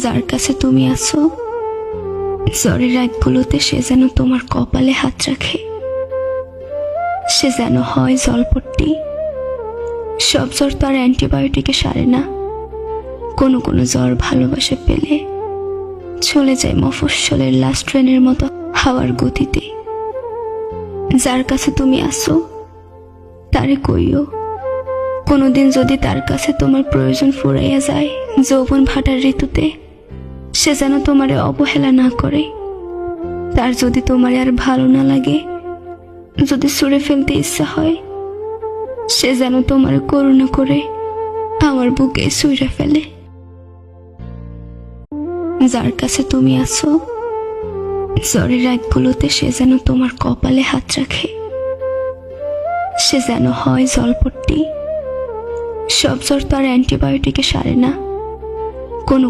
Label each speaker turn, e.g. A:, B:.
A: যার কাছে তুমি আছো, জ্বরের রাতগুলোতে সে যেন তোমার কপালে হাত রাখে। সে যেন হয় জলপট্টি। সব জ্বর তো আর অ্যান্টিবায়োটিকে সারে না। কোনো কোনো জ্বর ভালোবাসা পেলে চলে যায় মফস্বলের লাস্ট ট্রেনের মতো হাওয়ার গতিতে। যার কাছে তুমি আছো তারে কইও, কোনোদিন যদি তার কাছে তোমার প্রয়োজন ফুরাইয়া যায় যৌবন ভাটার ঋতুতে, সে যেন তোমারে অবহেলা না করে। তার যদি তোমারে আর ভালো না লাগে, যদি ছুঁড়ে ফেলতে ইচ্ছা হয়, সে যেন তোমারে করুণা করে আমার বুকে ছুঁড়ে ফেলে। যার কাছে তুমি আছো, জ্বরের রাতগুলোতে সে যেন তোমার কপালে হাত রাখে। সে যেন হয় জলপট্টি। সব জ্বর তো আর অ্যান্টিবায়োটিকে সারে না। কোনো